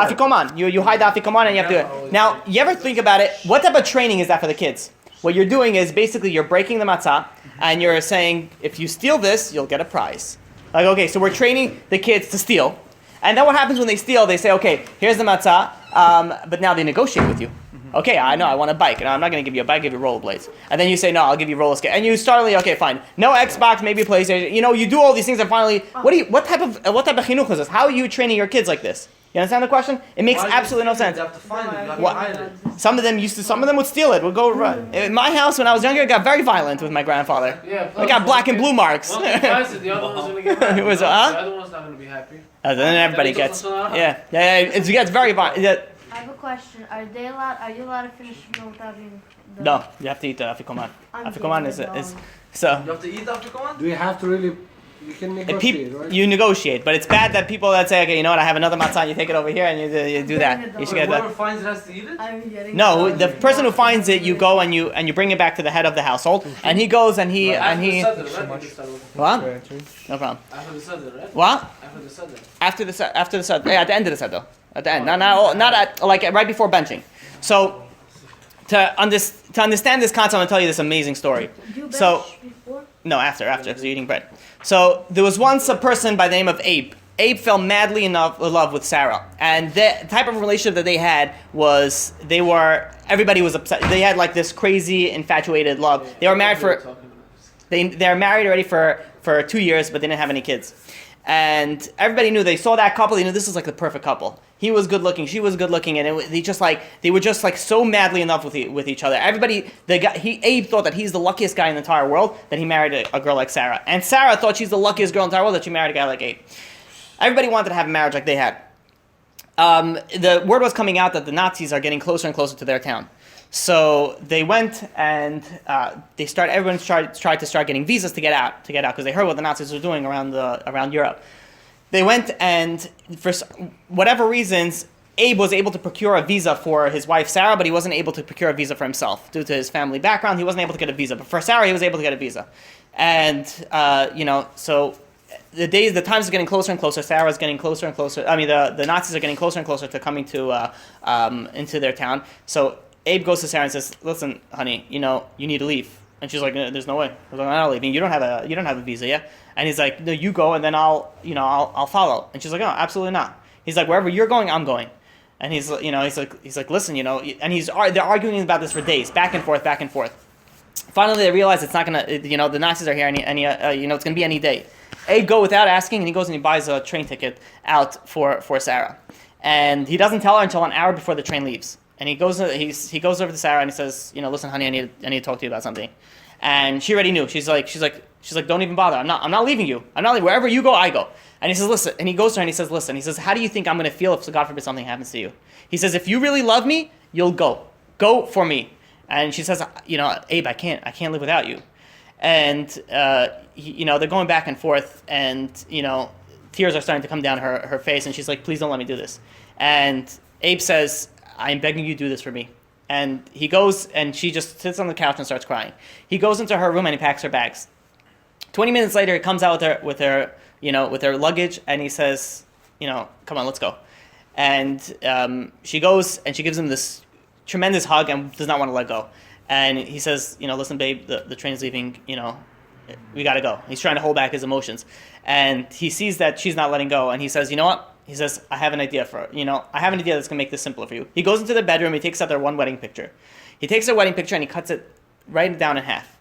Afikoman. You hide the afikoman and you have to. Now, you ever think about it? What type of training is that for the kids? What you're doing is basically you're breaking the matzah and you're saying, if you steal this, you'll get a prize. Like, okay, so we're training the kids to steal. And then what happens when they steal? They say, okay, here's the matzah, but now they negotiate with you. Okay, I know, I want a bike. And I'm not going to give you a bike, I'll give you rollerblades. And then you say, no, I'll give you roller skate. And you start, okay, fine. No Xbox, maybe PlayStation. You do all these things and finally, what type of chinuch is this? How are you training your kids like this? You understand the question? It makes absolutely no sense. You have to find it. You have to hide it. Some of them would steal it. Would go run. In my house, when I was younger, it got very violent with my grandfather. Yeah, I got black and blue marks. One finds it, the other one's gonna get mad. It was, The other one's not gonna be happy. Then everybody gets. Yeah. It gets very violent. I have a question. Are you allowed to finish a meal without being done? No, you have to eat the afikoman. Afikoman is so. You have to eat the afikoman? Do you have to really? You can negotiate, right? You negotiate, but it's bad that people that say, okay, you know what, I have another matzah, you take it over here and you do that. You should get Whoever that. finds it has to eat it? No, the person who finds it, you go and you bring it back to the head of the household, and he goes and he. What? No problem. After the Seder, right? What? After the Seder. After the Seder. Yeah, at the end of the Seder. At the end, not at like right before benching. So to understand this concept, I'm gonna tell you this amazing story. So no, after because you're eating bread. So there was once a person by the name of Abe. Abe fell madly in love with Sarah, and the type of relationship that they had was everybody was upset. They had like this crazy infatuated love. They were married they're married already for 2 years, but they didn't have any kids. And everybody knew, they saw that couple, they knew this was like the perfect couple. He was good looking, she was good looking, and they were just like so madly in love with each other. Abe thought that he's the luckiest guy in the entire world that he married a girl like Sarah. And Sarah thought she's the luckiest girl in the entire world that she married a guy like Abe. Everybody wanted to have a marriage like they had. The word was coming out that the Nazis are getting closer and closer to their town. So they went and everyone tried to start getting visas to get out because they heard what the Nazis were doing around Europe. They went and for whatever reasons, Abe was able to procure a visa for his wife Sarah, but he wasn't able to procure a visa for himself due to his family background. He wasn't able to get a visa, but for Sarah, he was able to get a visa. And so the times are getting closer and closer. Sarah's getting closer and closer. I mean, the Nazis are getting closer and closer to coming to into their town. So Abe goes to Sarah and says, "Listen, honey, you need to leave." And she's like, "There's no way. I'm not leaving. You don't have a visa yet." And he's like, "No, you go, and then I'll follow." And she's like, "No, absolutely not." He's like, "Wherever you're going, I'm going." And he's like, "Listen, and they're arguing about this for days, back and forth. Finally, they realize it's not gonna, the Nazis are here, and it's gonna be any day. Abe go without asking, and he goes and he buys a train ticket out for Sarah, and he doesn't tell her until an hour before the train leaves. And he goes over to Sarah and he says, "Listen, honey, I need to talk to you about something." And she already knew. She's like, "Don't even bother. I'm not leaving you. I'm not leaving. Wherever you go, I go." And he says, "Listen." And he goes to her and he says, "Listen." He says, "How do you think I'm going to feel if, God forbid, something happens to you?" He says, "If you really love me, you'll go. Go for me." And she says, "Abe, I can't live without you." And they're going back and forth, and tears are starting to come down her face, and she's like, "Please don't let me do this." And Abe says, "I'm begging you to do this for me." And he goes, and she just sits on the couch and starts crying. He goes into her room and he packs her bags. 20 minutes later, he comes out with her luggage, and he says, "Come on, let's go." And she goes and she gives him this tremendous hug and does not want to let go. And he says, "Listen, babe, the train's leaving. We got to go." He's trying to hold back his emotions, and he sees that she's not letting go, and he says, "You know what?" He says, "I have an idea I have an idea that's going to make this simpler for you." He goes into the bedroom, he takes out their one wedding picture. He takes their wedding picture and he cuts it right down in half.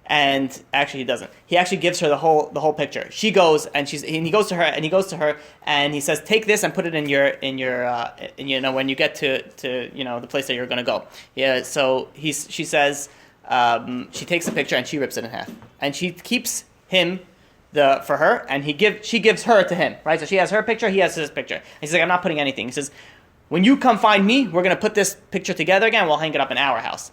And actually he doesn't. He actually gives her the whole picture. She goes and he goes to her and he says, "Take this and put it in your when you get to the place that you're going to go." Yeah, so she says she takes the picture and she rips it in half. And she keeps him for her, and she gives her to him, right? So she has her picture, he has his picture. And he's like, "I'm not putting anything." He says, "When you come find me, we're going to put this picture together again, we'll hang it up in our house."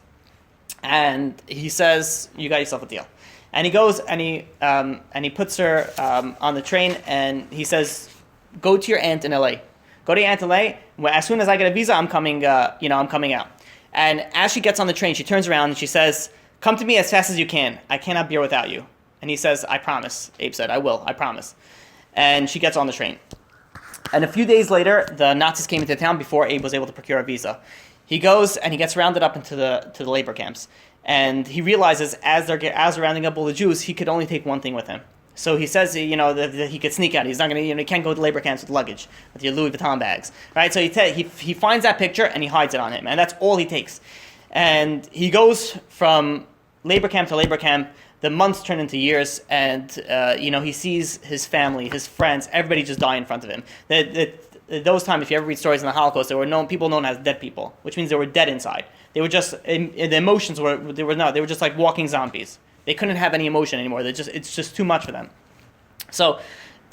And he says, "You got yourself a deal." And he goes and he puts her on the train, and he says, "Go to your aunt in LA. Go to your aunt in LA. As soon as I get a visa, I'm coming out." And as she gets on the train, she turns around and she says, "Come to me as fast as you can. I cannot be here without you." And he says, "I promise." Abe said, "I will. I promise." And she gets on the train. And a few days later, the Nazis came into town before Abe was able to procure a visa. He goes and he gets rounded up into the labor camps. And he realizes as they're rounding up all the Jews, he could only take one thing with him. So he says, that he could sneak out. He's not going to, he can't go to labor camps with luggage, with your Louis Vuitton bags, right? So he finds that picture and he hides it on him, and that's all he takes. And he goes from labor camp to labor camp. The months turn into years, and he sees his family, his friends, everybody just die in front of him. Those times, if you ever read stories in the Holocaust, there were people known as dead people, which means they were dead inside. They were just the emotions were just like walking zombies. They couldn't have any emotion anymore. It's just too much for them. So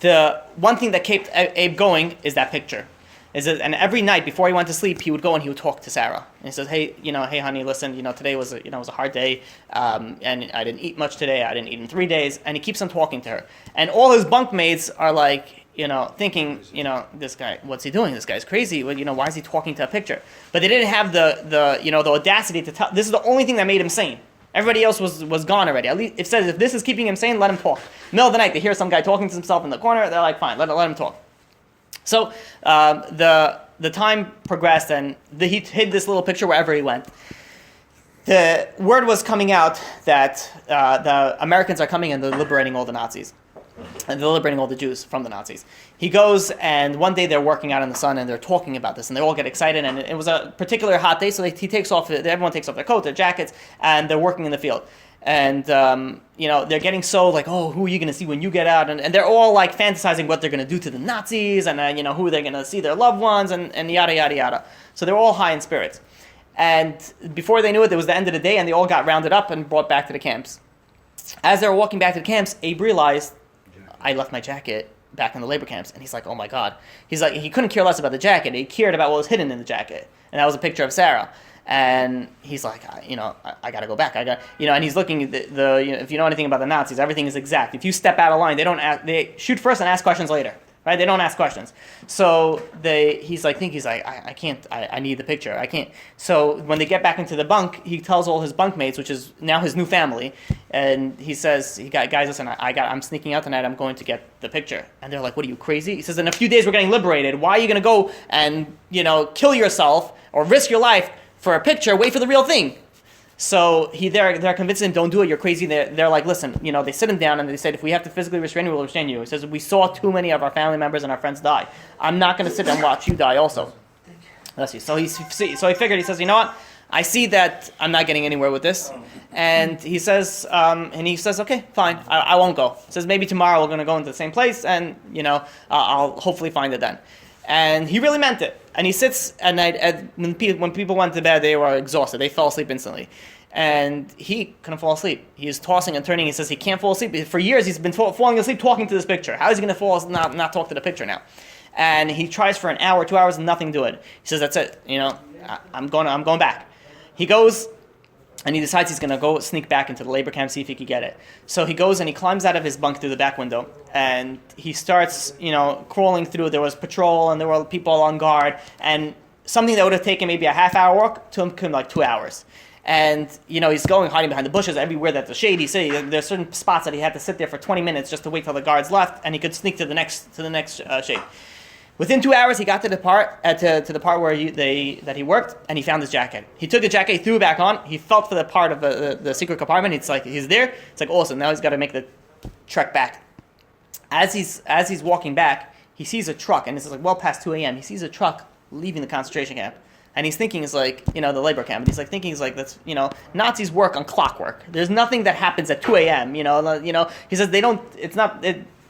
the one thing that kept Abe going is that picture. And every night before he went to sleep, he would go and he would talk to Sarah. And he says, hey honey, listen, today was was a hard day, and I didn't eat much today. I didn't eat in 3 days. And he keeps on talking to her. And all his bunkmates are like, thinking, this guy, what's he doing? This guy's crazy. Well, why is he talking to a picture? But they didn't have the audacity to tell. This is the only thing that made him sane. Everybody else was gone already. At least it says if this is keeping him sane, let him talk. Middle of the night, they hear some guy talking to himself in the corner. They're like, fine, let him talk. So the time progressed, and he hid this little picture wherever he went. The word was coming out that the Americans are coming and they're liberating all the Nazis. And they're liberating all the Jews from the Nazis. He goes, and one day they're working out in the sun, and they're talking about this, and they all get excited, and it was a particular hot day, so everyone takes off their coat, their jackets, and they're working in the field. And, they're getting so like, oh, who are you going to see when you get out? And they're all like fantasizing what they're going to do to the Nazis, and, who they're going to see their loved ones, and yada, yada, yada. So they're all high in spirits. And before they knew it was the end of the day, and they all got rounded up and brought back to the camps. As they were walking back to the camps, Abe realized, I left my jacket back in the labor camps. And he's like, oh my God. He's like, he couldn't care less about the jacket. He cared about what was hidden in the jacket. And that was a picture of Sarah. And he's like, I got to go back. And he's looking at if you know anything about the Nazis, everything is exact. If you step out of line, they shoot first and ask questions later. Right? They don't ask questions. So he's like, I can't, I need the picture. I can't. So when they get back into the bunk, he tells all his bunkmates, which is now his new family, and he says, guys, listen, I'm sneaking out tonight. I'm going to get the picture. And they're like, what are you, crazy? He says, in a few days we're getting liberated. Why are you going to go and, kill yourself or risk your life for a picture? Wait for the real thing. So they're convincing him, don't do it, you're crazy. They're like, listen, they sit him down and they said, if we have to physically restrain you, we'll restrain you. He says, we saw too many of our family members and our friends die. I'm not going to sit and watch you die also. Let's see. So he figured, he says, you know what? I see that I'm not getting anywhere with this. And he says, okay, fine, I won't go. He says, maybe tomorrow we're going to go into the same place and, I'll hopefully find it then. And he really meant it. And he sits at night, when people went to bed, they were exhausted. They fell asleep instantly. And he couldn't fall asleep. He is tossing and turning. He says he can't fall asleep. For years, he's been falling asleep talking to this picture. How is he going to fall not talk to the picture now? And he tries for an hour, 2 hours, and nothing doing. He says, that's it. I'm going back. He goes, and he decides he's going to go sneak back into the labor camp, see if he could get it. So he goes and he climbs out of his bunk through the back window, and he starts, crawling through. There was patrol, and there were people on guard, and something that would have taken maybe a half-hour walk to him like 2 hours. And, he's going, hiding behind the bushes everywhere that's a shady city. There's certain spots that he had to sit there for 20 minutes just to wait till the guards left, and he could sneak to the next shade. Within 2 hours, he got to the part where he worked, and he found his jacket. He took the jacket, he threw it back on. He felt for the part of the secret compartment. It's like he's there. It's like awesome. Now he's got to make the trek back. As he's walking back, he sees a truck, and this is like well past 2 a.m. He sees a truck leaving the concentration camp, and he's thinking it's like the labor camp. And he's like thinking it's like that's Nazis work on clockwork. There's nothing that happens at 2 a.m. He says they don't. It's not.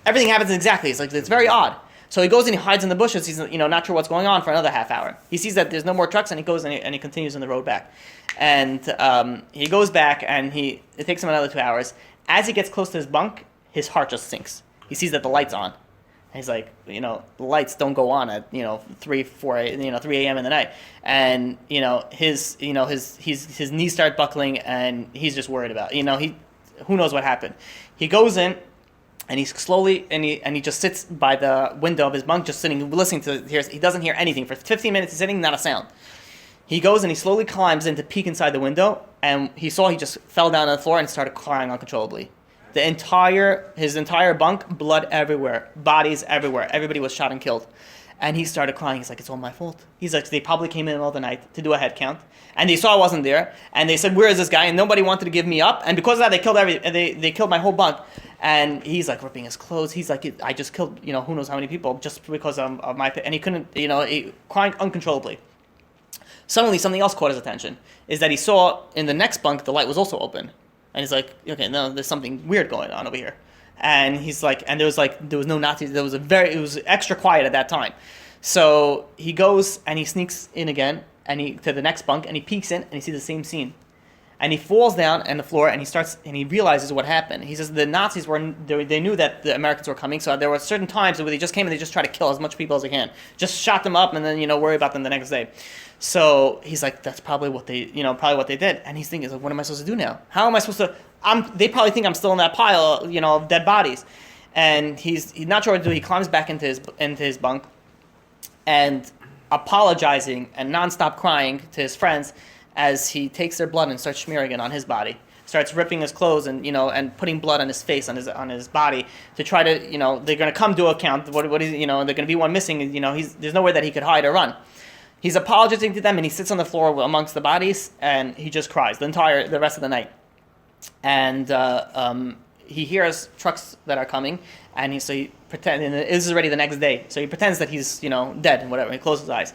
Everything happens exactly. It's like it's very odd. So he goes and he hides in the bushes. He's not sure what's going on for another half hour. He sees that there's no more trucks, and he goes and he continues on the road back. And he goes back, and it takes him another 2 hours. As he gets close to his bunk, his heart just sinks. He sees that the light's on. And he's like, the lights don't go on at 3 a.m. in the night. And his knees start buckling, and he's just worried about who knows what happened. He goes in. And he's slowly, and he just sits by the window of his bunk, just sitting, listening to. He doesn't hear anything for 15 minutes. He's sitting, not a sound. He goes and he slowly climbs in to peek inside the window, and he just fell down on the floor and started crying uncontrollably. His entire bunk, blood everywhere, bodies everywhere. Everybody was shot and killed. And he started crying. He's like, it's all my fault. He's like, they probably came in the middle of the night to do a head count. And they saw I wasn't there. And they said, where is this guy? And nobody wanted to give me up. And because of that, they killed my whole bunk. And he's like ripping his clothes. He's like, I just killed, who knows how many people just because of my... And he couldn't, crying uncontrollably. Suddenly, something else caught his attention. Is that he saw in the next bunk, the light was also open. And he's like, okay, no, there's something weird going on over here. And he's like, and there was no Nazis. It was extra quiet at that time. So he goes and he sneaks in again to the next bunk and he peeks in and he sees the same scene. And he falls down on the floor and he realizes what happened. He says the Nazis they knew that the Americans were coming, so there were certain times where they just came and they just tried to kill as much people as they can. Just shot them up and then, worry about them the next day. So he's like, that's probably what they did. And he's thinking, like, what am I supposed to do now? How am I supposed to, they probably think I'm still in that pile, of dead bodies. And he's not sure what to do. He climbs back into his bunk and apologizing and nonstop crying to his friends as he takes their blood and starts smearing it on his body. Starts ripping his clothes and and putting blood on his face, on his body to try to they're going to come to account. What is they're going to be one missing. There's nowhere that he could hide or run. He's apologizing to them and he sits on the floor amongst the bodies and he just cries the rest of the night. And he hears trucks that are coming and he pretends. And this is already the next day, so he pretends that he's dead and whatever. He closes his eyes.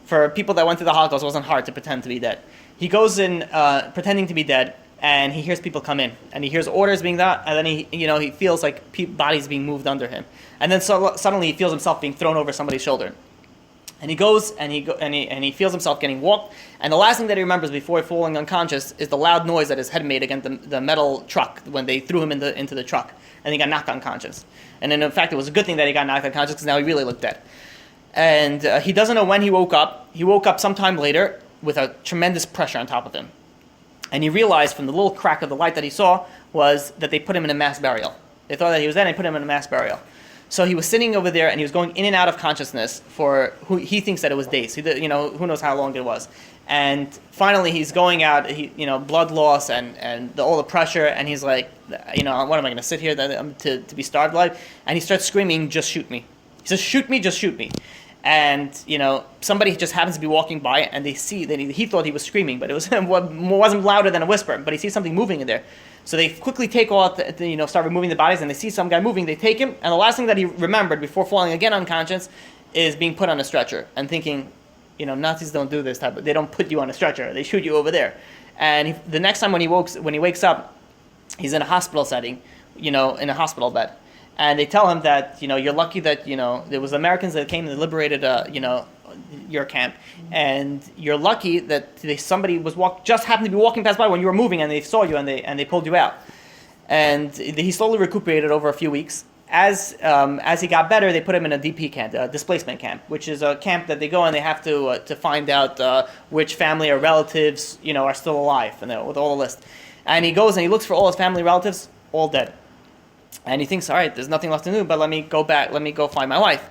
For people that went through the Holocaust, it wasn't hard to pretend to be dead. He goes in pretending to be dead, and he hears people come in, and he hears orders being that, and then he feels like bodies being moved under him, and then suddenly he feels himself being thrown over somebody's shoulder, and he goes and he feels himself getting walked, and the last thing that he remembers before falling unconscious is the loud noise that his head made against the metal truck when they threw him into the truck, and he got knocked unconscious. And then in fact, it was a good thing that he got knocked unconscious because now he really looked dead. And he doesn't know when he woke up. He woke up sometime later with a tremendous pressure on top of him. And he realized from the little crack of the light that he saw was that they put him in a mass burial. They thought that he was dead and they put him in a mass burial. So he was sitting over there and he was going in and out of consciousness for he thinks that it was days. Who knows how long it was. And finally he's going out, blood loss and all the pressure, and he's like, what am I going to sit here to be starved alive? And he starts screaming, just shoot me. He says, shoot me, just shoot me. And, somebody just happens to be walking by and they see that he thought he was screaming, but it wasn't louder than a whisper, but he sees something moving in there. So they quickly take off, start removing the bodies, and they see some guy moving, they take him, and the last thing that he remembered before falling again unconscious is being put on a stretcher and thinking, Nazis don't do this they don't put you on a stretcher, they shoot you over there. And the next time when he wakes up, he's in a hospital setting, in a hospital bed. And they tell him that, you're lucky that, there was Americans that came and liberated, your camp. And you're lucky that somebody just happened to be walking past by when you were moving and they saw you and they pulled you out. And he slowly recuperated over a few weeks. As he got better, they put him in a DP camp, a displacement camp, which is a camp that they go and they have to find out which family or relatives, are still alive, and with all the list. And he goes and he looks for all his family relatives, all dead. And he thinks, all right, there's nothing left to do, but let me go find my wife.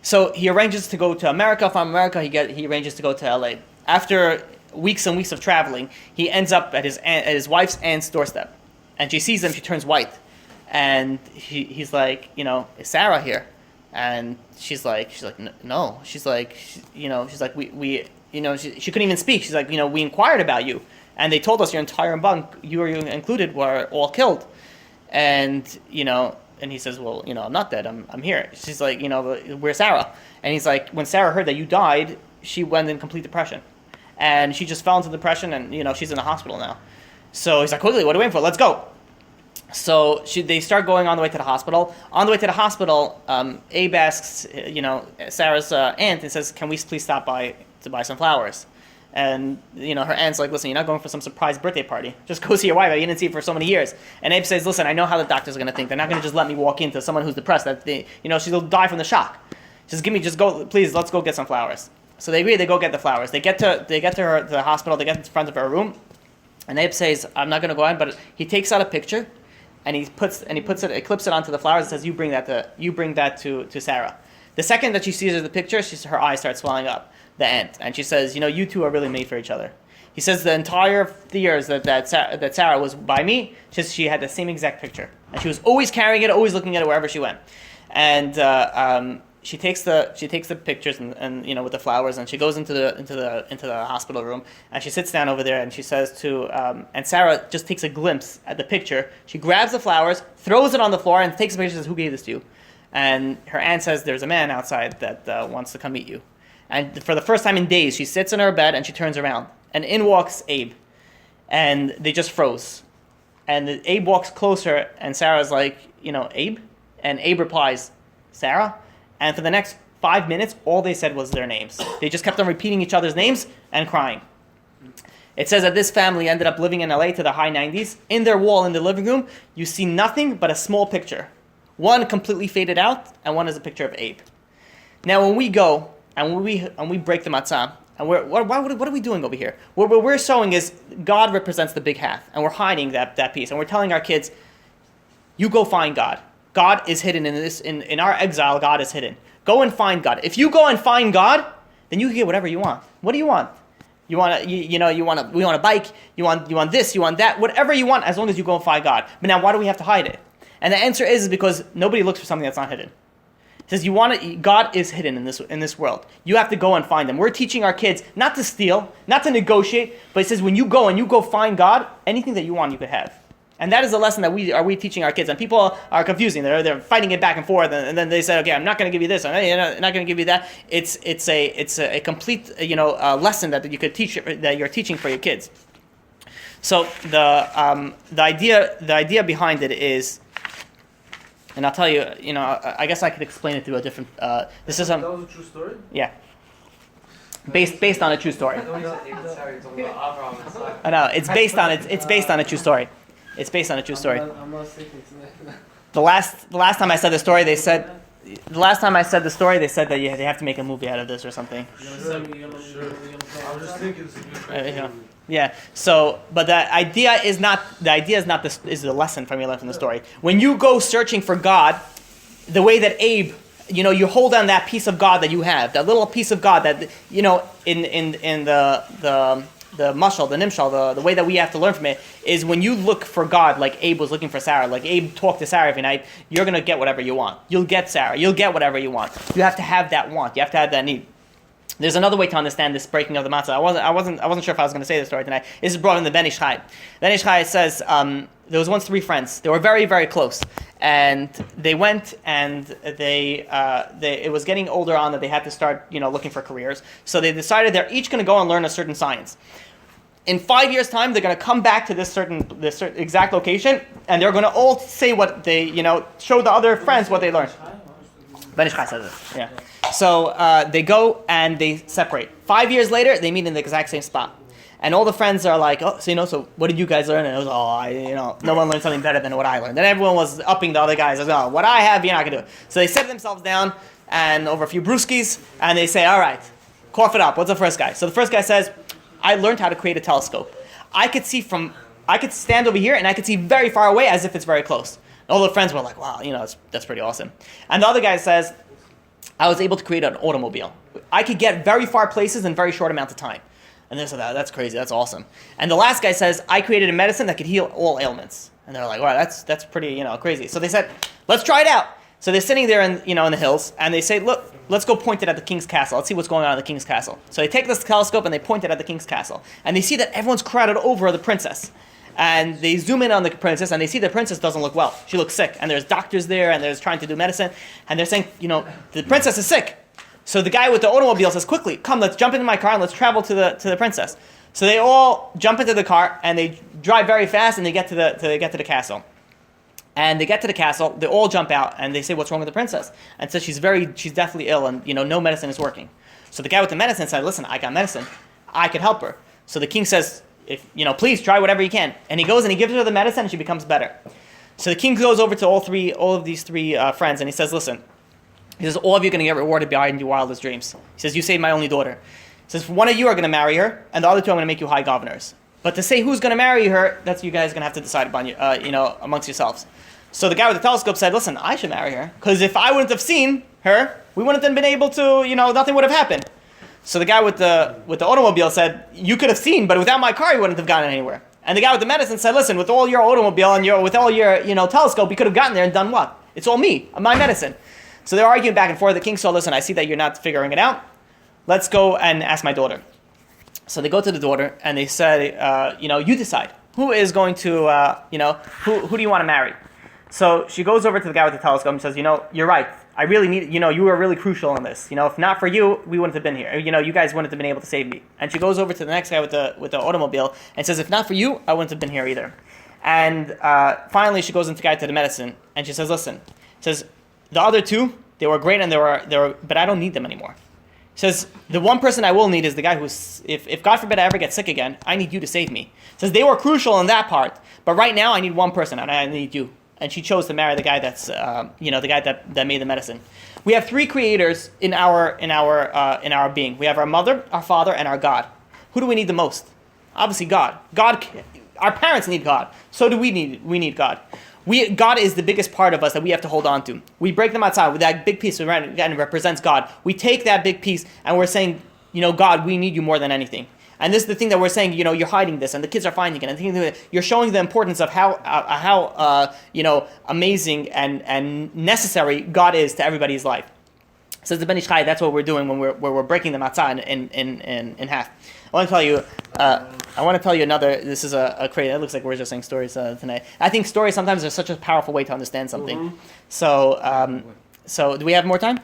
So he arranges to go to America. From America, he arranges to go to LA. After weeks and weeks of traveling, he ends up at his wife's aunt's doorstep. And she sees him, she turns white. And he's like, is Sarah here? And she's like, no. She's like, we she couldn't even speak. She's like, we inquired about you. And they told us your entire bunk, you included, were all killed. And he says, well, I'm not dead. I'm here. She's like, where's Sarah? And he's like, when Sarah heard that you died, she went in complete depression, and she just fell into depression, and she's in the hospital now. So he's like, quickly, what are we waiting for? Let's go. So they start going on the way to the hospital. On the way to the hospital, Abe asks, Sarah's aunt, and says, can we please stop by to buy some flowers? And, her aunt's like, listen, you're not going for some surprise birthday party. Just go see your wife. You didn't see her for so many years. And Abe says, listen, I know how the doctors are going to think. They're not going to just let me walk into someone who's depressed. She'll die from the shock. Just go, please, let's go get some flowers. So they agree, they go get the flowers. They get to the hospital, they get in front of her room. And Abe says, I'm not going to go in, but he takes out a picture and he clips it onto the flowers and says, you bring that to Sarah. The second that she sees the picture, her eyes start swelling up. The aunt, and she says, you two are really made for each other. He says the entire years that Sarah was by me, she had the same exact picture, and she was always carrying it, always looking at it wherever she went. And she takes the pictures and with the flowers, and she goes into the hospital room, and she sits down over there, and she says to and Sarah just takes a glimpse at the picture. She grabs the flowers, throws it on the floor, and takes a picture and says, "Who gave this to you?" And her aunt says, "There's a man outside that wants to come meet you." And for the first time in days, she sits in her bed and she turns around, and in walks Abe, and they just froze. And Abe walks closer, and Sarah's like, "Abe?" And Abe replies, "Sarah?" And for the next 5 minutes, all they said was their names. They just kept on repeating each other's names and crying. It says that this family ended up living in LA to the high 90s. In their wall in the living room, you see nothing but a small picture. One completely faded out, and one is a picture of Abe. Now, when we go and we break the matzah, and what are we doing over here? What we're showing is God represents the big half, and we're hiding that piece, and we're telling our kids, you go find God. God is hidden in this. In our exile, God is hidden. Go and find God. If you go and find God, then you can get whatever you want. What do you want? You want a bike. You want this. You want that. Whatever you want, as long as you go and find God. But now, why do we have to hide it? And the answer is because nobody looks for something that's not hidden. It says God is hidden in this world. You have to go and find Him. We're teaching our kids not to steal, not to negotiate, but it says when you go find God, anything that you want, you could have. And that is a lesson that we teaching our kids. And people are confusing. They're fighting it back and forth, and then they say, okay, I'm not going to give you this, I'm not going to give you that. It's a complete lesson that you could teach, that you're teaching for your kids. So the idea behind it is, and I'll tell you, I guess I could explain it through a different. This is That was a true story? Yeah. Based on a true story. I know it's based on a true story. It's based on a true story. I'm not sticking to that. The last time I said the story, they said that they have to make a movie out of this or something. I'm just thinking it's a good Yeah. So, but the idea is not this is the lesson from you learn from the story. When you go searching for God, the way that Abe, you hold on that piece of God that you have, that little piece of God that in the mashal, the nimshal, the way that we have to learn from it is when you look for God, like Abe was looking for Sarah, like Abe talked to Sarah every night, you're going to get whatever you want. You'll get Sarah. You'll get whatever you want. You have to have that want. You have to have that need. There's another way to understand this breaking of the matzah. I wasn't sure if I was going to say this story tonight. This is brought in the Ben Ish Chai. Ben Ish Chai says there was once 3 friends. They were very, very close, and they went and it was getting older on that they had to start looking for careers. So they decided they're each going to go and learn a certain science. In 5 years' time, they're going to come back to this certain exact location, and they're going to all say what they show the other friends what they learned. Ben Ish Chai says it. Yeah. So they go and they separate. 5 years later, they meet in the exact same spot. And all the friends are like, oh, so what did you guys learn? And it was, no one learned something better than what I learned. And everyone was upping the other guys as well. What I have, you're not going to do. So they set themselves down and over a few brewskis, and they say, all right, cough it up. What's the first guy? So the first guy says, I learned how to create a telescope. I could stand over here and I could see very far away as if it's very close. And all the friends were like, wow, that's pretty awesome. And the other guy says, I was able to create an automobile. I could get very far places in very short amounts of time. And they said, that's crazy, that's awesome. And the last guy says, I created a medicine that could heal all ailments. And they're like, wow, that's pretty, crazy. So they said, let's try it out. So they're sitting there in the hills, and they say, look, let's go point it at the king's castle. Let's see what's going on in the king's castle. So they take this telescope and they point it at the king's castle. And they see that everyone's crowded over the princess. And they zoom in on the princess, and they see the princess doesn't look well. She looks sick. And there's doctors there, and they're trying to do medicine. And they're saying, the princess is sick. So the guy with the automobile says, quickly, come, let's jump into my car and let's travel to the princess. So they all jump into the car, and they drive very fast, and they get to the castle. And they get to the castle, they all jump out, and they say, what's wrong with the princess? And says she's deathly ill, and no medicine is working. So the guy with the medicine said, listen, I got medicine. I can help her. So the king says, please try whatever you can. And he goes and he gives her the medicine, and she becomes better. So the king goes over to all of these three friends, and he says, listen, all of you are going to get rewarded behind your wildest dreams. He says, you saved my only daughter. He says, one of you are going to marry her, and the other two I'm going to make you high governors. But to say who's going to marry her, that's you guys going to have to decide upon, amongst yourselves. So the guy with the telescope said, listen, I should marry her. Because if I wouldn't have seen her, we wouldn't have been able to, nothing would have happened. So the guy with the automobile said, you could have seen, but without my car, you wouldn't have gotten anywhere. And the guy with the medicine said, listen, with all your automobile and with all your, telescope, you could have gotten there and done what? It's all me, my medicine. So they're arguing back and forth. The king said, listen, I see that you're not figuring it out. Let's go and ask my daughter. So they go to the daughter and they say, you decide. Who is going to, who do you want to marry? So she goes over to the guy with the telescope and says, you're right. I really need, you were really crucial in this. If not for you, we wouldn't have been here. You guys wouldn't have been able to save me. And she goes over to the next guy with the automobile and says, if not for you, I wouldn't have been here either. And finally, she goes into the guy to the medicine and she says, listen, says the other two, they were great and they were, but I don't need them anymore. Says the one person I will need is the guy who's, if God forbid I ever get sick again, I need you to save me. Says they were crucial in that part, but right now I need one person and I need you. And she chose to marry the guy that's, the guy that made the medicine. We have three creators in our being. We have our mother, our father, and our God. Who do we need the most? Obviously God. Our parents need God. So do we need God. God is the biggest part of us that we have to hold on to. We break them outside with that big piece, and it represents God. We take that big piece and we're saying, God, we need you more than anything. And this is the thing that we're saying, you're hiding this, and the kids are finding it. And you're showing the importance of how amazing and necessary God is to everybody's life. Says the Ben Ish Chai, that's what we're doing when we're breaking them outside in half. I want to tell you another. This is a crazy. It looks like we're just saying stories tonight. I think stories sometimes are such a powerful way to understand something. Mm-hmm. So do we have more time?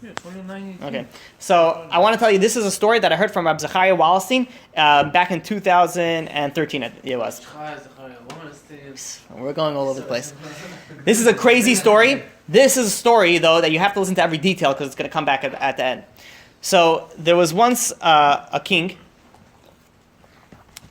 Yeah, 29. Okay. So I want to tell you, this is a story that I heard from Rab Zachariah Wallerstein back in 2013. It was. We're going all over the place. This is a crazy story. This is a story, though, that you have to listen to every detail because it's going to come back at the end. So there was once a king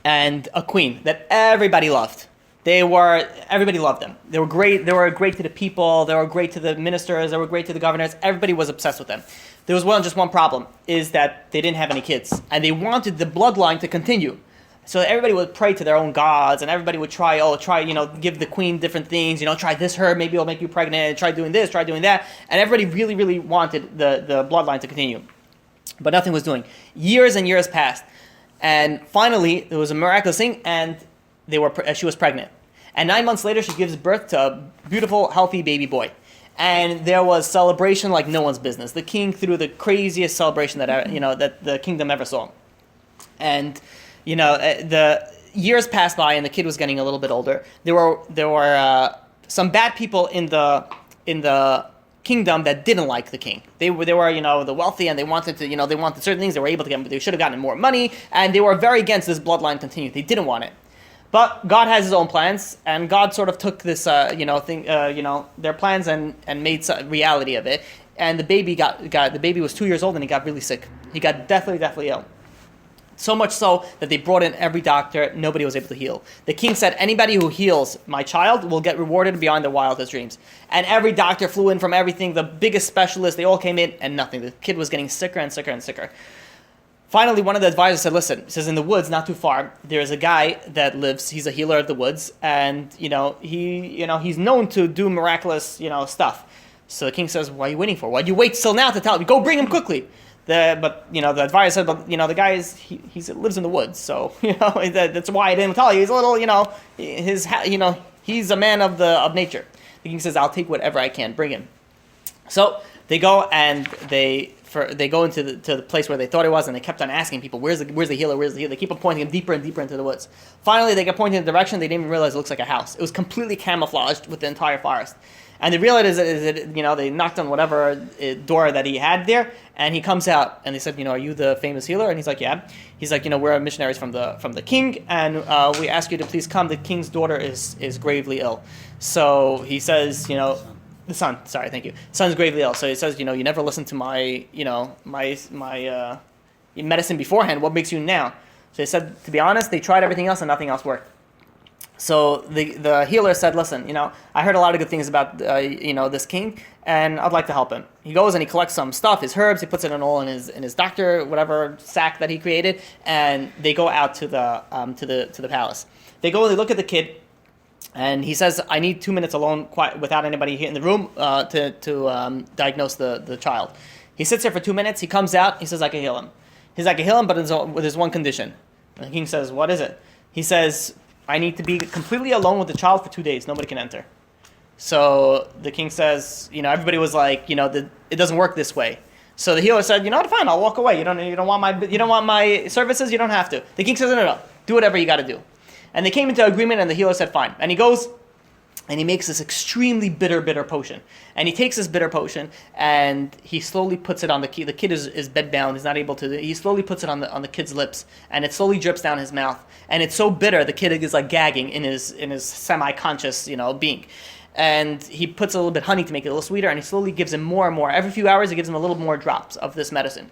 and a queen that everybody loved. Everybody loved them. They were great. They were great to the people. They were great to the ministers. They were great to the governors. Everybody was obsessed with them. There was just one problem, is that they didn't have any kids. And they wanted the bloodline to continue. So everybody would pray to their own gods, and everybody would try, give the queen different things, try this herb, maybe it'll make you pregnant, try doing this, try doing that. And everybody really, really wanted the bloodline to continue. But nothing was doing. Years and years passed. And finally, there was a miraculous thing, and she was pregnant. And 9 months later, she gives birth to a beautiful, healthy baby boy. And there was celebration like no one's business. The king threw the craziest celebration that the kingdom ever saw. And the years passed by, and the kid was getting a little bit older. There were some bad people in the kingdom that didn't like the king. They were the wealthy, and they wanted certain things. They were able to get, but they should have gotten more money, and they were very against this bloodline continuing. They didn't want it. But God has His own plans, and God sort of took this, their plans and made reality of it. And the baby was 2 years old, and he got really sick. He got deathly ill. So much so that they brought in every doctor. Nobody was able to heal. The king said, anybody who heals my child will get rewarded beyond their wildest dreams. And every doctor flew in from everything, the biggest specialists, they all came in, and nothing. The kid was getting sicker and sicker and sicker. Finally, one of the advisors said, listen, he says, in the woods, not too far, there's a guy that lives, he's a healer of the woods, and, he's known to do miraculous, stuff. So the king says, what are you waiting for? Why'd you wait till now to tell me? Go bring him quickly. The advisor said, the guy he lives in the woods, so, that's why I didn't tell you. He's a little, he's a man of nature. The king says, I'll take whatever I can, bring him. So they go and they go into the place where they thought it was, and they kept on asking people, where's the healer, where's the healer? They keep on pointing him deeper and deeper into the woods. Finally, they get pointed in the direction, they didn't even realize it looks like a house. It was completely camouflaged with the entire forest. And they realized that they knocked on whatever door that he had there, and he comes out, and they said, are you the famous healer? And he's like, yeah. He's like, we're missionaries from the king, and we ask you to please come. The king's daughter is gravely ill. So he says, the son. Sorry, thank you. Son's gravely ill. So he says, you never listened to my medicine beforehand. What makes you now? So he said, to be honest, they tried everything else and nothing else worked. So the healer said, listen, I heard a lot of good things about this king, and I'd like to help him. He goes and he collects some stuff, his herbs, he puts it all in his doctor, whatever sack that he created, and they go out to the palace. They go and they look at the kid. And he says, I need 2 minutes alone, without anybody here in the room, to diagnose the child. He sits there for 2 minutes. He comes out. He says, I can heal him. He's like, I can heal him, but with his one condition. And the king says, what is it? He says, I need to be completely alone with the child for 2 days. Nobody can enter. So the king says, everybody was like, it doesn't work this way. So the healer said, fine, I'll walk away. You don't want my services, you don't have to. The king says, no, do whatever you got to do. And they came into agreement, and the healer said, fine. And he goes, and he makes this extremely bitter potion. And he takes this bitter potion, and he slowly puts it on the kid. The kid is bedbound. He's not able to. He slowly puts it on the kid's lips, and it slowly drips down his mouth. And it's so bitter, the kid is like gagging in his semi-conscious, being. And he puts a little bit of honey to make it a little sweeter, and he slowly gives him more and more. Every few hours, he gives him a little more drops of this medicine.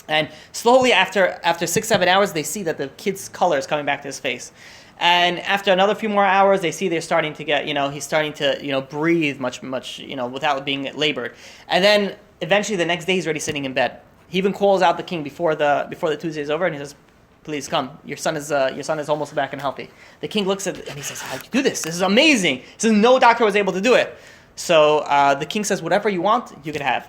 And slowly, after 6-7 hours, they see that the kid's color is coming back to his face. And after another few more hours, they see they're starting to get, he's starting to, breathe much, without being labored. And then eventually the next day he's already sitting in bed. He even calls out the king before the Tuesday is over, and he says, "Please come. Your son is almost back and healthy." The king looks at it and he says, "How'd you do this? This is amazing." He says, "No doctor was able to do it." So the king says, "Whatever you want, you can have."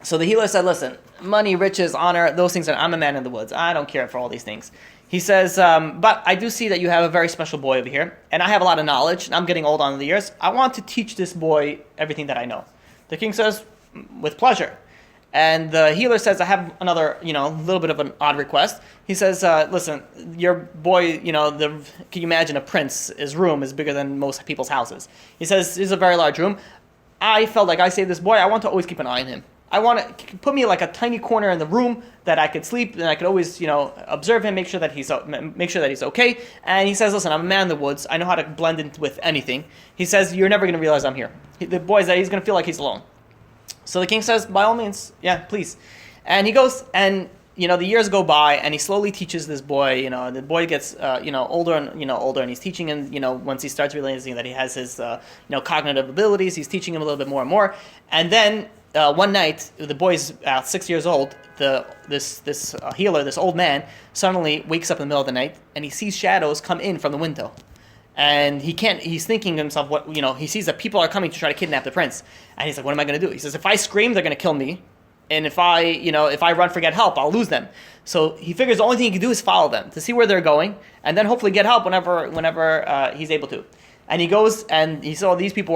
So the healer said, "Listen, money, riches, honor, those things I'm a man in the woods. I don't care for all these things." He says, "But I do see that you have a very special boy over here, and I have a lot of knowledge, and I'm getting old on the years. I want to teach this boy everything that I know." The king says, "With pleasure." And the healer says, "I have another, little bit of an odd request." He says, "Listen, your boy, can you imagine a prince's room is bigger than most people's houses?" He says, "This is a very large room. I felt like I saved this boy. I want to always keep an eye on him. I want to put me like a tiny corner in the room that I could sleep, and I could always, observe him, make sure that he's okay." And he says, "Listen, I'm a man in the woods. I know how to blend in with anything." He says, "You're never going to realize I'm here." The boy's that he's going to feel like he's alone. So the king says, "By all means, yeah, please." And he goes, and the years go by, and he slowly teaches this boy. The boy gets older and older, and he's teaching him. Once he starts realizing that he has his cognitive abilities, he's teaching him a little bit more and more. And then one night, the boy's about 6 years old. This healer, this old man, suddenly wakes up in the middle of the night, and he sees shadows come in from the window. And he's thinking to himself, he sees that people are coming to try to kidnap the prince. And he's like, "What am I going to do?" He says, "If I scream, they're going to kill me. And if I run for get help, I'll lose them." So he figures the only thing he can do is follow them to see where they're going, and then hopefully get help whenever he's able to. And he goes, and he saw these people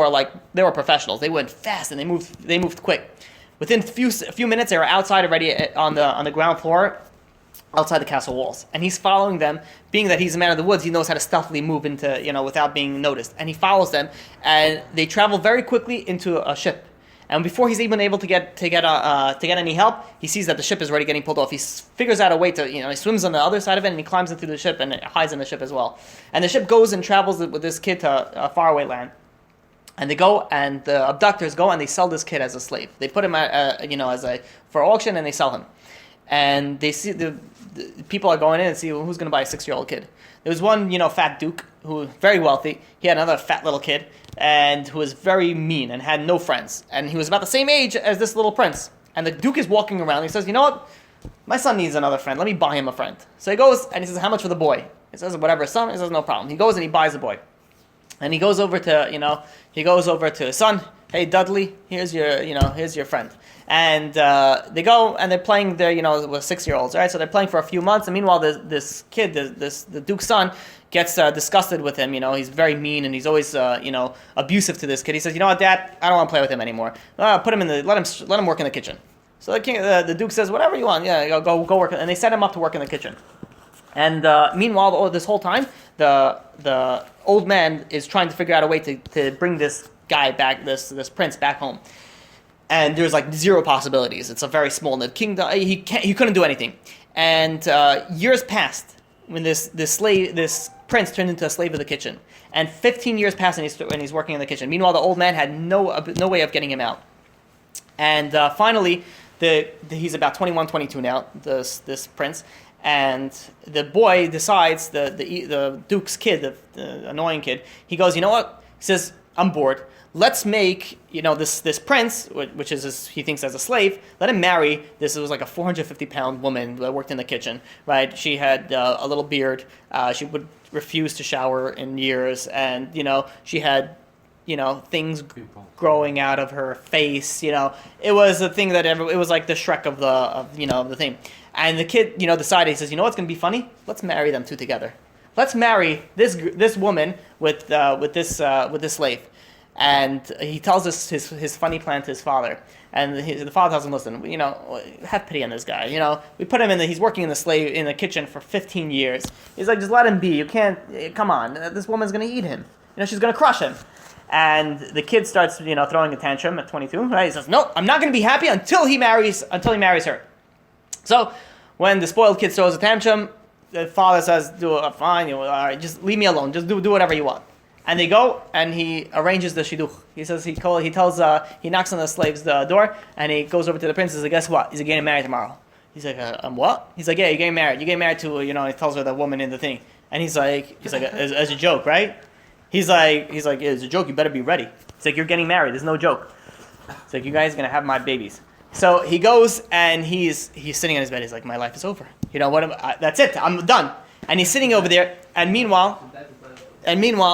they were professionals. They went fast, and they moved quick. Within a few minutes, they were outside already on the ground floor, outside the castle walls. And he's following them. Being that he's a man of the woods, he knows how to stealthily move into, without being noticed. And he follows them, and they travel very quickly into a ship. And before he's even able to get any help, he sees that the ship is already getting pulled off. He figures out a way to, he swims on the other side of it, and he climbs into the ship and hides in the ship as well. And the ship goes and travels with this kid to a faraway land. And they go, and the abductors go, and they sell this kid as a slave. They put him, for auction, and they sell him. And they see the people are going in and see who's going to buy a 6-year-old kid. There was one, fat duke who was very wealthy. He had another fat little kid, and who was very mean and had no friends. And he was about the same age as this little prince. And the duke is walking around. And he says, "You know what? My son needs another friend. Let me buy him a friend." So he goes, and he says, "How much for the boy?" He says, "Whatever, son." He says, "No problem." He goes and he buys the boy. And he goes over to his son. "Hey, Dudley, here's your friend." And they go and they're playing their, with 6-year-olds, right? So they're playing for a few months. And meanwhile, this kid, the duke's son, gets disgusted with him. He's very mean, and he's always, abusive to this kid. He says, "You know what, Dad? I don't want to play with him anymore. Put him let him work in the kitchen." So the duke says, "Whatever you want, yeah, go work." And they set him up to work in the kitchen. And meanwhile, this whole time, the old man is trying to figure out a way to bring this guy back, this prince back home. And there's zero possibilities. It's a very small. The king, he couldn't do anything. And years passed when this prince turned into a slave of the kitchen. And 15 years passed, and he's working in the kitchen. Meanwhile, the old man had no way of getting him out. And finally, he's about 21, 22 now. This prince. And the boy decides, the duke's kid, the annoying kid, he goes, "You know what?" He says, "I'm bored. Let's make, this prince, which is he thinks as a slave, let him marry this." It was like a 450-pound woman that worked in the kitchen, right? She had a little beard. She would refuse to shower in years, and she had things growing out of her face. It was a thing that it was like the Shrek of the thing. And the kid, decided, he says, "You know what's going to be funny? Let's marry them two together. let's marry this woman with this slave. And he tells us his funny plan to his father. And the father tells him, listen, have pity on this guy. We put him he's working in the kitchen for 15 years. He's like, just let him be. You can't, come on, this woman's going to eat him. She's going to crush him. And the kid starts, throwing a tantrum at 22, right? He says, no, I'm not going to be happy until he marries her. So when the spoiled kid throws a tantrum, the father says, fine, all right, just leave me alone. Just do whatever you want. And they go, and he arranges the shidduch. He says, he knocks on the slave's door, and he goes over to the prince and says, guess what? He's getting married tomorrow. He's like, what? He's like, yeah, you're getting married. You're getting married to, he tells her the woman in the thing. And he's like, as a joke, right? He's like, it's a joke, you better be ready. He's like, you're getting married, there's no joke. It's like, you guys are going to have my babies. So he goes, and he's sitting on his bed. He's like, my life is over. That's it, I'm done. And he's sitting over there, and meanwhile,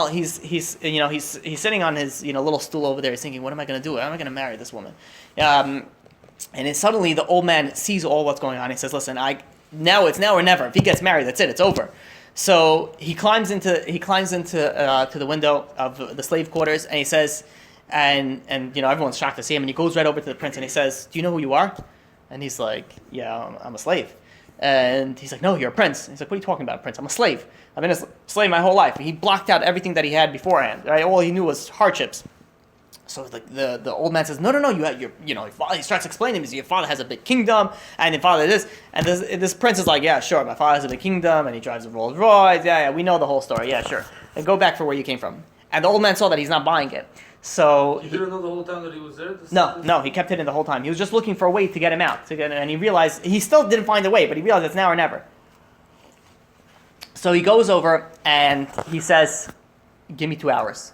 he's sitting on his little stool over there. He's thinking, what am I going to do? How am I going to marry this woman? And then suddenly the old man sees all what's going on. He says, listen, now it's now or never. If he gets married, that's it. It's over. So he climbs into to the window of the slave quarters, and he says, and everyone's shocked to see him. And he goes right over to the prince, and he says, do you know who you are? And he's like, yeah, I'm a slave. And he's like, no, you're a prince. And he's like, what are you talking about, prince? I'm a slave. I've been a slave my whole life. He blocked out everything that he had beforehand. Right? All he knew was hardships. So the old man says, no, he starts explaining to him, your father has a big kingdom, and your father this, and this prince is like, yeah, sure, my father has a big kingdom, and he drives a Rolls Royce, yeah, we know the whole story, yeah, sure. And go back for where you came from. And the old man saw that he's not buying it. So you didn't know the whole time that he was there? No, he kept hidden the whole time. He was just looking for a way to get him out. And he realized, he still didn't find a way, but he realized it's now or never. So he goes over and he says, give me 2 hours.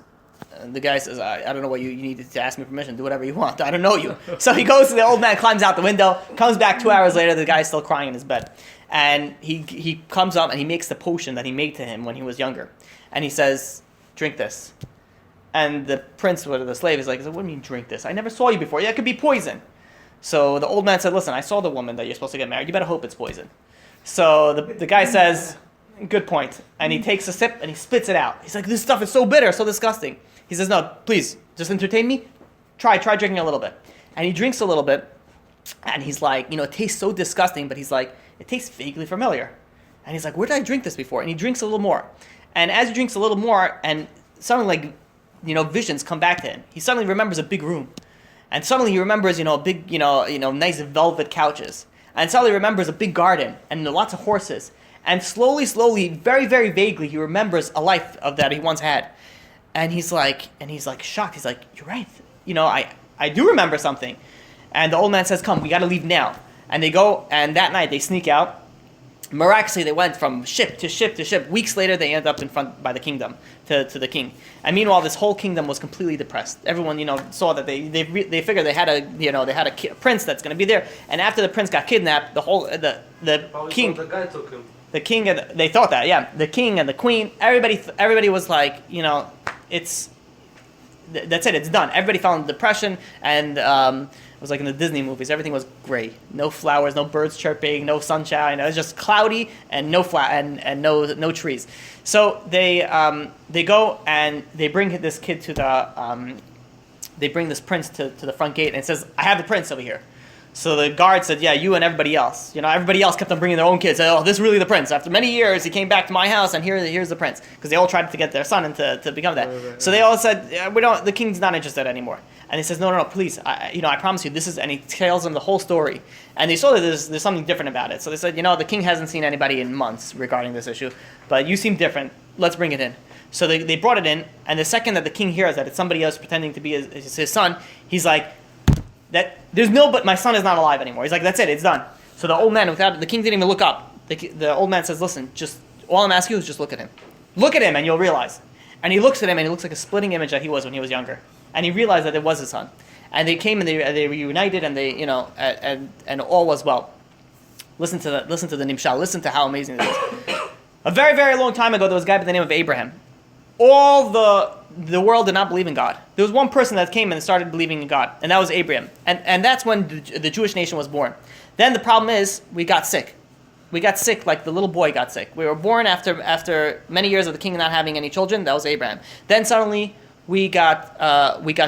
And the guy says, I don't know what you needed to ask me permission. Do whatever you want. I don't know you. So he goes, the old man climbs out the window, comes back 2 hours later, the guy's still crying in his bed. And he comes up and he makes the potion that he made to him when he was younger. And he says, drink this. And the prince, the slave, is like, what do you mean drink this? I never saw you before. Yeah, it could be poison. So the old man said, listen, I saw the woman that you're supposed to get married. You better hope it's poison. So the guy says, good point. And he takes a sip and he spits it out. He's like, this stuff is so bitter, so disgusting. He says, no, please, just entertain me. Try drinking a little bit. And he drinks a little bit. And he's like, it tastes so disgusting, but he's like, it tastes vaguely familiar. And he's like, where did I drink this before? And he drinks a little more. And as he drinks a little more, and suddenly, visions come back to him. He suddenly remembers a big room. And suddenly he remembers, big, nice velvet couches. And suddenly remembers a big garden and lots of horses. And slowly, very, very vaguely, he remembers a life of that he once had. And he's like shocked. He's like, you're right. I do remember something. And the old man says, come, we got to leave now. And they go, and that night they sneak out. Miraculously, they went from ship to ship to ship. Weeks later, they ended up in front by the kingdom to the king. And meanwhile, this whole kingdom was completely depressed. Everyone, saw that they figured they had a prince that's going to be there. And after the prince got kidnapped, the king, the guy took him. The king and they thought that, yeah, the king and the queen, everybody was like, that's it, it's done. Everybody fell into depression, and it was like in the Disney movies. Everything was gray, no flowers, no birds chirping, no sunshine. It was just cloudy and no and no trees. So they go and they bring this kid to they bring this prince to the front gate, and it says, I have the prince over here. So the guard said, yeah, you and everybody else. Everybody else kept on bringing their own kids. Said, oh, this is really the prince. After many years, he came back to my house, and here's the prince. Because they all tried to get their son to become that. Right. So they all said, yeah, the king's not interested anymore. And he says, no, please. I promise you, this is, and he tells them the whole story. And they saw that there's something different about it. So they said, the king hasn't seen anybody in months regarding this issue. But you seem different. Let's bring it in. So they brought it in. And the second that the king hears that it's somebody else pretending to be his son, he's like, but my son is not alive anymore. He's like, that's it, it's done. So the old man, the king didn't even look up. The old man says, listen, just all I'm asking you is just look at him. Look at him and you'll realize. And he looks at him and he looks like a splitting image that he was when he was younger. And he realized that it was his son. And they came and they reunited and they, and all was well. Listen to the Nimshal. Listen to how amazing it is. A very, very long time ago, there was a guy by the name of Abraham. All the world did not believe in God. There was one person that came and started believing in God, and that was Abraham. And that's when the Jewish nation was born. Then the problem is, we got sick. sick, like the little boy got sick. We were born after many years of the king not having any children. That was Abraham. Then suddenly we got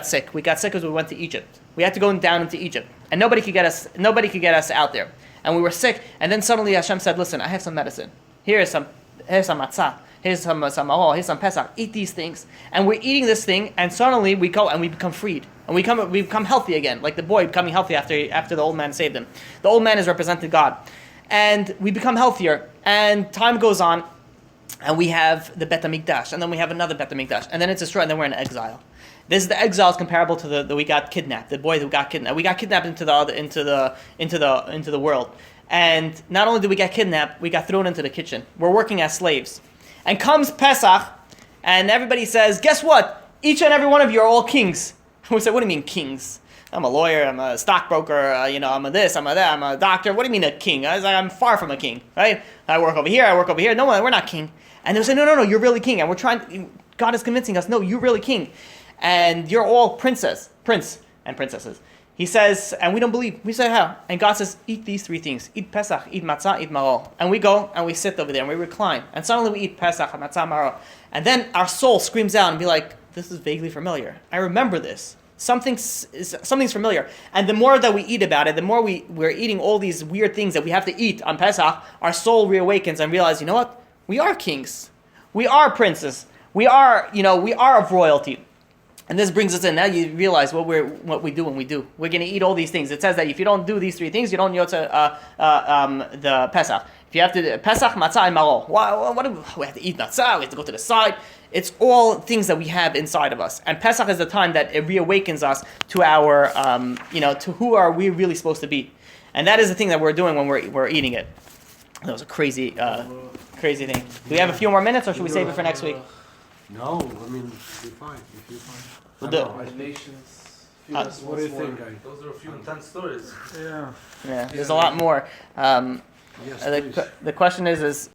sick. We got sick because we went to Egypt. We had to go down into Egypt, and nobody could get us out there. And we were sick. And then suddenly Hashem said, "Listen, I have some medicine. Here's some matzah. Here's some maror. Here's some Pesach. Eat these things." And we're eating this thing, and suddenly we go and we become freed, and we become healthy again, like the boy becoming healthy after the old man saved him. The old man has represented God, and we become healthier. And time goes on, and we have the Bet HaMikdash, and then we have another Bet HaMikdash, and then it's destroyed, and then we're in exile. The exile is comparable to the we got kidnapped. The boy who got kidnapped. We got kidnapped into the world. And not only did we get kidnapped, we got thrown into the kitchen. We're working as slaves. And comes Pesach, and everybody says, "Guess what? Each and every one of you are all kings." We say, "What do you mean kings? I'm a lawyer. I'm a stockbroker. I'm a this. I'm a that. I'm a doctor. What do you mean a king?" I was like, "I'm far from a king, right? I work over here. I work over here. No, we're not king." And they say, "No, you're really king." And we're trying. God is convincing us, "No, you're really king, and you're all prince and princesses." He says, and we don't believe. We say, "How?" And God says, "Eat these three things. Eat Pesach, eat matzah, eat maror." And we go and we sit over there and we recline. And suddenly we eat Pesach, matzah, maror. And then our soul screams out and be like, "This is vaguely familiar. I remember this. Something's familiar." And the more that we eat about it, the more we're eating all these weird things that we have to eat on Pesach, our soul reawakens and realizes, you know what? We are kings. We are princes. We are of royalty. And this brings us in. Now you realize what we do when we do. We're going to eat all these things. It says that if you don't do these three things, you don't yotze the Pesach. If you have to do Pesach, matzah, and maror. What do we have to eat matzah? We have to go to the side. It's all things that we have inside of us. And Pesach is the time that it reawakens us to our, to who are we really supposed to be. And that is the thing that we're doing when we're eating it. That was a crazy thing. Do we have a few more minutes, or should we save it for next week? No, I mean, you're fine. We'll do it. What do you think, guys? Those are a few intense stories. Yeah. Yeah, there's a lot more. Yes, please. The question is